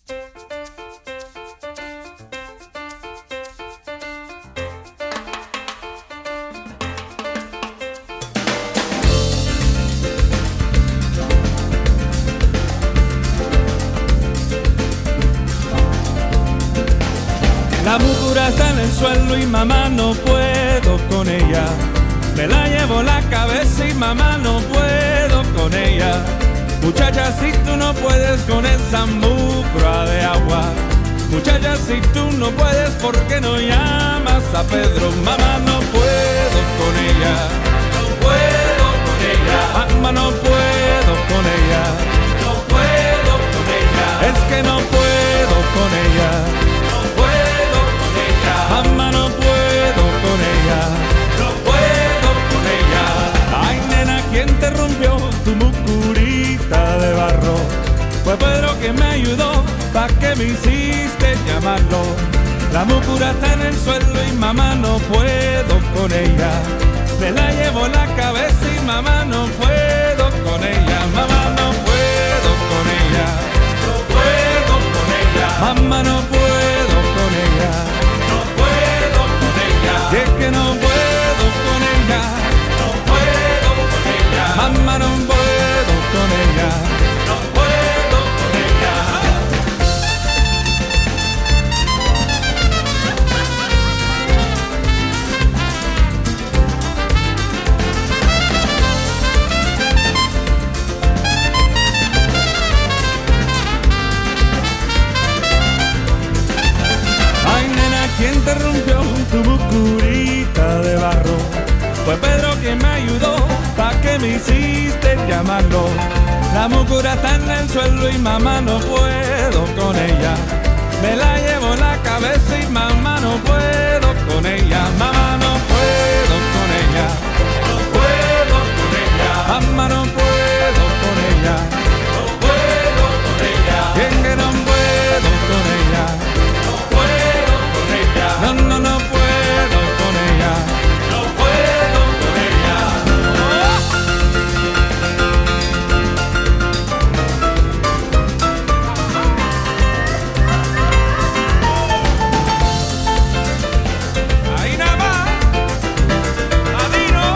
La mucura está en el suelo y mamá no puedo con ella. Me la llevo la cabeza y mamá no puedo con ella. Muchacha, si tú no puedes con esa mucra de agua. Muchacha, si tú no puedes, ¿por qué no llamas a Pedro? Mamá, no puedo con ella. No puedo con ella. Mamá, no puedo con ella. No puedo con ella. Es que no puedo con ella. No puedo con ella. Mamá, no puedo con ella. No puedo con ella. Ay, nena, ¿quién te rompió tu mucurita de barro? Fue Pedro que me ayudó. ¿Pa' qué me hiciste llamarlo? La mucura está en el suelo y mamá no puedo con ella. Me la llevo la cabeza y mamá no puedo con ella. Mamá, no puedo con ella. No puedo con ella. Mamá, no puedo con ella. No puedo con ella. Y es que no puedo con ella. No puedo con ella. Mamá, no puedo con ella. No puedo con ella. ¿Quién te rompió tu mucurita de barro? Fue Pedro que me ayudó. ¿Pa' qué me hiciste llamarlo? La mucura está en el suelo y mamá no puedo con ella. Me la llevo la cabeza y mamá no puedo con ella. Mamá, no puedo con ella. No puedo con ella. Mamá, no puedo con ella. No puedo con ella. ¿Quién que no puedo con ella? No, no, no puedo con ella. No puedo con ella. Ahí nada más. Adino.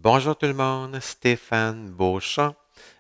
Bonjour tout le monde, Stéphane Beauchamp.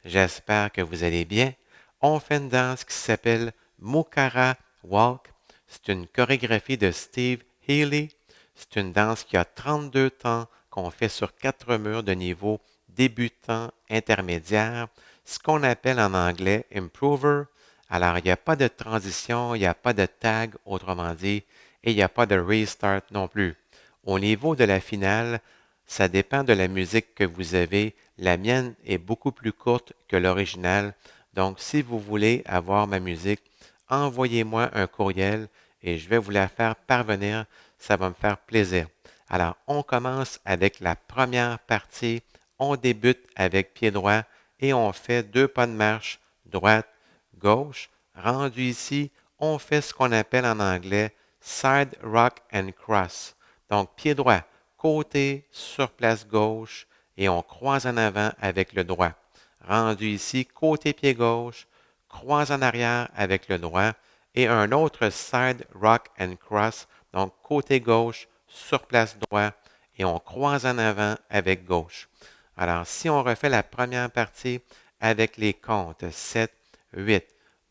J'espère que vous allez bien. On fait une danse qui s'appelle Mucara Walk. C'est une chorégraphie de Steve Healy. C'est une danse qui a 32 temps qu'on fait sur 4 murs de niveau débutant, intermédiaire, ce qu'on appelle en anglais improver. Alors, il n'y a pas de transition, il n'y a pas de tag, autrement dit, et il n'y a pas de restart non plus. Au niveau de la finale, ça dépend de la musique que vous avez. La mienne est beaucoup plus courte que l'original. Donc, si vous voulez avoir ma musique, envoyez-moi un courriel et je vais vous la faire parvenir. Ça va me faire plaisir. Alors, on commence avec la première partie. On débute avec pied droit et on fait 2 pas de marche, droite, gauche. Rendu ici, on fait ce qu'on appelle en anglais side rock and cross. Donc, pied droit, côté sur place gauche et on croise en avant avec le droit. Rendu ici, côté pied gauche, croise en arrière avec le droit et un autre side rock and cross, donc côté gauche sur place droit et on croise en avant avec gauche. Alors, si on refait la première partie avec les comptes 7, 8,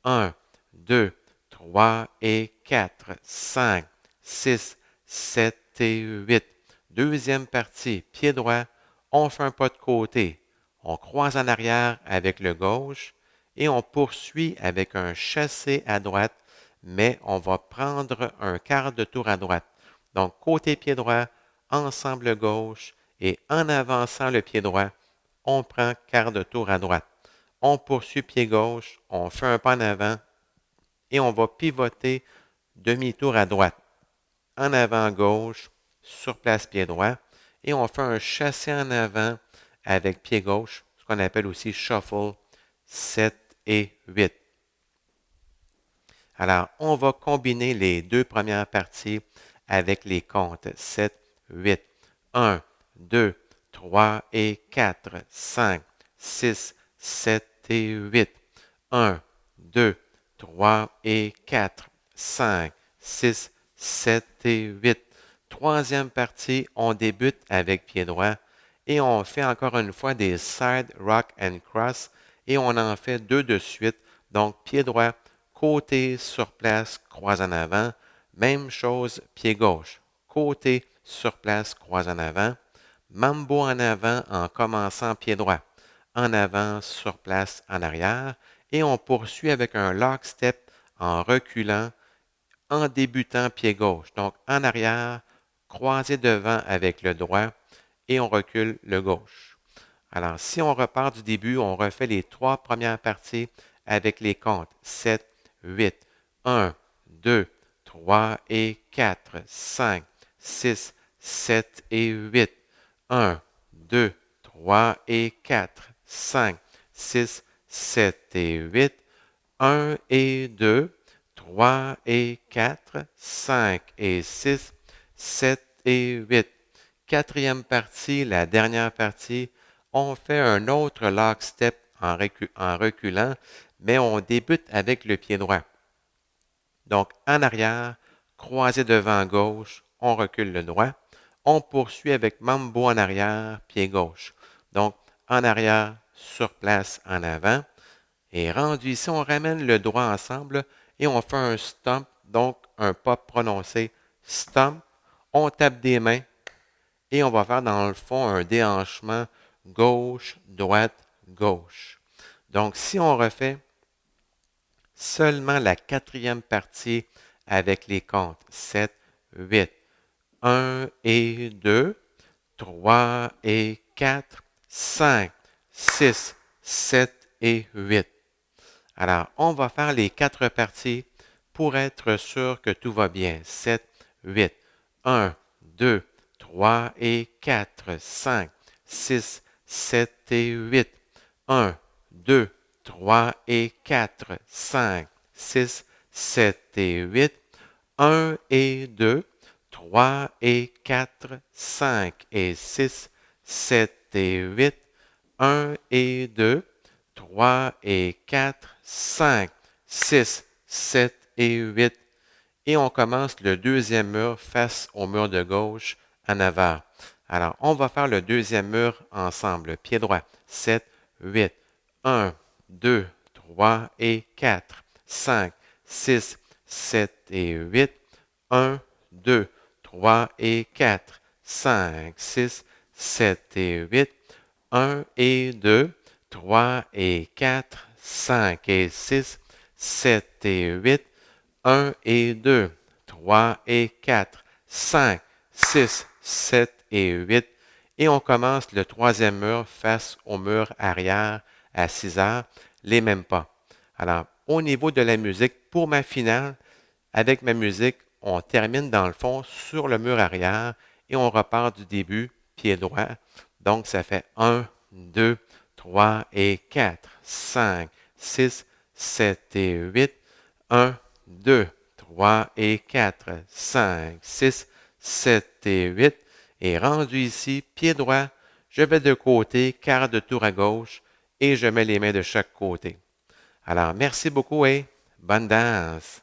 1, 2, 3 et 4, 5, 6, 7 et 8. Deuxième partie, pied droit, on fait un pas de côté. On croise en arrière avec le gauche et on poursuit avec un chassé à droite, mais on va prendre un quart de tour à droite. Donc, côté pied droit, ensemble gauche et en avançant le pied droit, on prend quart de tour à droite. On poursuit pied gauche, on fait un pas en avant et on va pivoter demi-tour à droite. En avant gauche, sur place pied droit et on fait un chassé en avant avec pied gauche, ce qu'on appelle aussi shuffle 7 et 8. Alors, on va combiner les deux premières parties avec les comptes 7, 8, 1, 2, 3 et 4, 5, 6, 7 et 8, 1, 2, 3 et 4, 5, 6, 7 et 8. Troisième partie, on débute avec pied droit et on fait encore une fois des side rock and cross et on en fait deux de suite. Donc, pied droit, côté sur place, croise en avant. Même chose, pied gauche, côté sur place, croise en avant. Mambo en avant en commençant pied droit. En avant, sur place, en arrière. Et on poursuit avec un lock step en reculant, en débutant pied gauche. Donc, en arrière, croisé devant avec le droit et on recule le gauche. Alors, si on repart du début, on refait les trois premières parties avec les comptes 7, 8, 1, 2, 3 et 4, 5, 6, 7 et 8, 1, 2, 3 et 4, 5, 6, 7 et 8, 1 et 2, 3 et 4, 5 et 6, 7 et 8. Quatrième partie, la dernière partie, on fait un autre lock step en reculant, mais on débute avec le pied droit. Donc, en arrière, croisé devant gauche, on recule le droit. On poursuit avec mambo en arrière, pied gauche. Donc, en arrière, sur place, en avant. Et rendu ici, on ramène le droit ensemble et on fait un stomp, donc un pas prononcé. Stomp, on tape des mains et on va faire dans le fond un déhanchement gauche, droite, gauche. Donc, si on refait seulement la quatrième partie avec les comptes 7, 8, 1 et 2, 3 et 4, 5, 6, 7 et 8. Alors, on va faire les quatre parties pour être sûr que tout va bien. 7, 8, 1, 2, 3 et 4, 5, 6, 7 et 8, 1, 2, 3 et 4, 5, 6, 7 et 8, 1 et 2, 3 et 4, 5 et 6, 7 et 8, 1 et 2, 3 et 4, 5, 6, 7 et 8. Et on commence le deuxième mur face au mur de gauche en avant. Alors, on va faire le deuxième mur ensemble. Pied droit. 7, 8. 1, 2, 3 et 4, 5, 6, 7 et 8. 1, 2, 3 et 4, 5, 6, 7 et 8. 1 et 2, 3 et 4, 5 et 6, 7 et 8, 1 et 2, 3 et 4, 5, 6, 7 et 8. Et on commence le troisième mur face au mur arrière à 6 heures, les mêmes pas. Alors, au niveau de la musique, pour ma finale, avec ma musique, on termine dans le fond sur le mur arrière et on repart du début, pied droit. Donc, ça fait 1, 2, 3 et 4, 5, 6, 7 et 8. 1, 2, 3 et 4, 5, 6, 7 et 8. Et rendu ici, pied droit, je vais de côté, quart de tour à gauche et je mets les mains de chaque côté. Alors, merci beaucoup et bonne danse!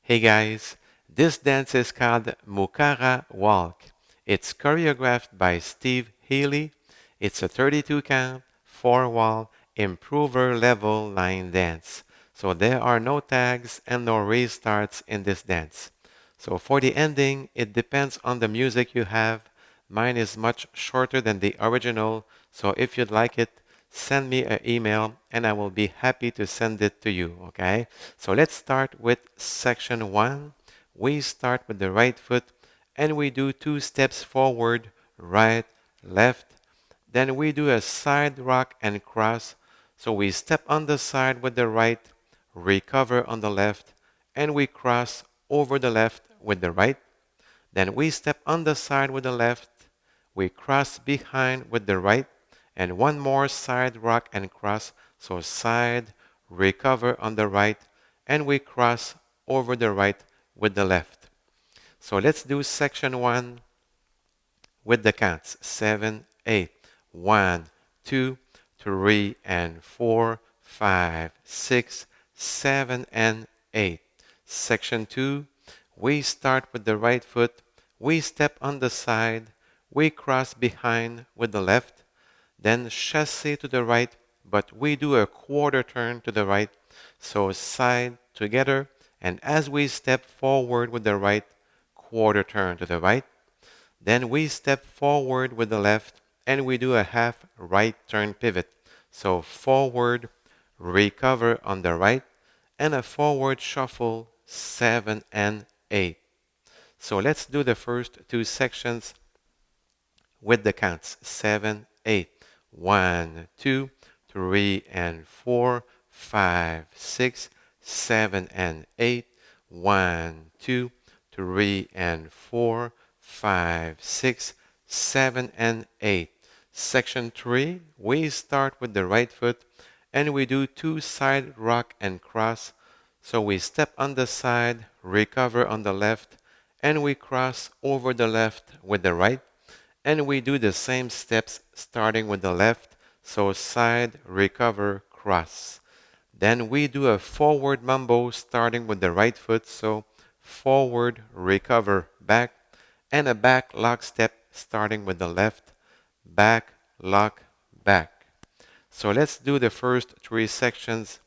Hey guys, this dance is called Mukara Walk. It's choreographed by Steve Healy. It's a 32 count, 4 wall, improver level line dance. So there are no tags and no restarts in this dance. So for the ending, it depends on the music you have. Mine is much shorter than the original, so if you'd like it, send me an email and I will be happy to send it to you, okay? So let's start with section 1. We start with the right foot and we do 2 steps forward, right, left. Then we do a side rock and cross. So we step on the side with the right, recover on the left, and we cross over the left with the right. Then we step on the side with the left, we cross behind with the right, and one more side rock and cross. So side, recover on the right, and we cross over the right with the left. So let's do section 1 with the counts. 7, 8. 1, 2, 3, and 4, 5, 6, 7, and 8. Section 2, we start with the right foot, we step on the side, we cross behind with the left, then chassé to the right, but we do a quarter turn to the right, so side together, and as we step forward with the right, quarter turn to the right, then we step forward with the left, and we do a half right turn pivot. So forward, recover on the right, and a forward shuffle, 7 and 8. So let's do the first 2 sections with the counts. 7, 8. 1, 2, 3, and 4, 5, 6, 7, and 8. 1, 2, 3, and 4, 5, 6, 7, and 8. Section 3, we start with the right foot and we do 2 side rock and cross. So we step on the side, recover on the left, and we cross over the left with the right. And we do the same steps starting with the left. So side, recover, cross. Then we do a forward mambo starting with the right foot. So forward, recover, back, and a back lock step starting with the left, back, lock, back. So let's do the first 3 sections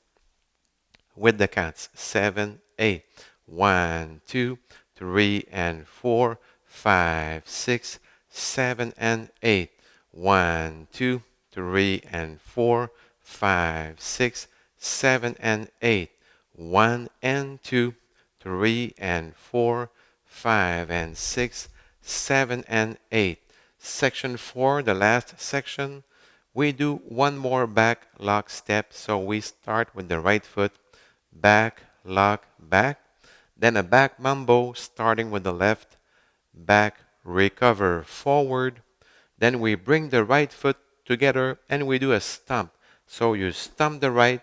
with the counts. 7, 8. 1, 2, 3, and 4, 5, 6, 7, and 8. 1, 2, 3, and 4, 5, 6, 7, and 8. 1 and 2, 3 and 4, 5 and 6, 7 and 8. Section 4, the last section, we do one more back lock step. So we start with the right foot, back, lock, back. Then a back mambo starting with the left, back, recover, forward. Then we bring the right foot together and we do a stomp. So you stomp the right,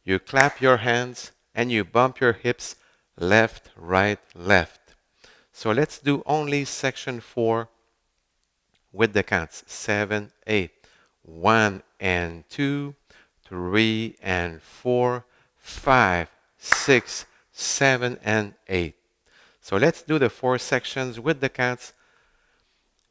you clap your hands, and you bump your hips left, right, left. So let's do only section 4 with the counts. 7, 8. 1 and 2, 3 and 4, 5, 6, 7, and 8. So let's do the 4 sections with the counts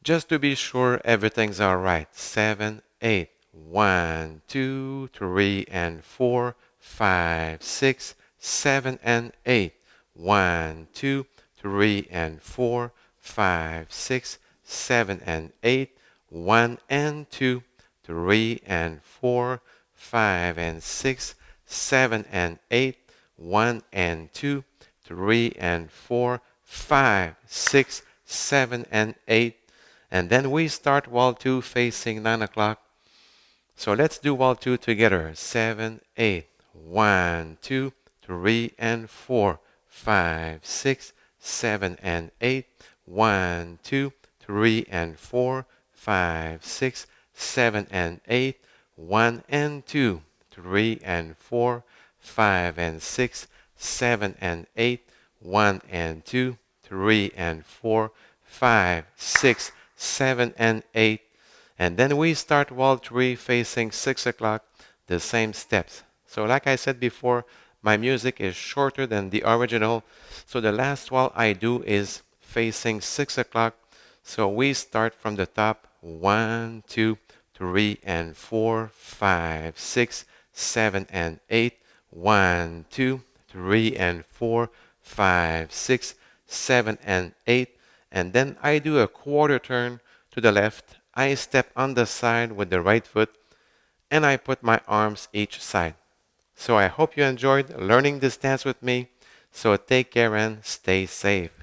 just to be sure everything's all right. 7, 8. 1, 2, 3, and 4, 5, 6, 7, and 8. 1, 2, 3, and 4, 5, 6, 7, and 8. 1 and 2, 3 and 4, 5 and 6, 7 and 8. 1 and 2, 3 and 4, 5, 6, 7, and 8. And then we start wall 2 facing 9 o'clock. So let's do wall 2 together. 7, 8. 1, 2, 3, and 4, 5, 6, 7, and 8. 1, 2, 3, and 4, 5, 6, 7, and 8. 1 and 2, 3 and 4, 5 and 6, 7 and 8. 1 and 2, 3 and 4, 5, 6, 7, and 8. And then we start wall 3 facing 6 o'clock, the same steps. So like I said before, my music is shorter than the original. So the last wall I do is facing 6 o'clock. So we start from the top. 1, 2, 3, and 4, 5, 6, 7, and 8. 1, 2, 3, and 4, 5, 6, 7, and 8. And then I do a quarter turn to the left. I step on the side with the right foot, and I put my arms each side. So I hope you enjoyed learning this dance with me. So take care and stay safe.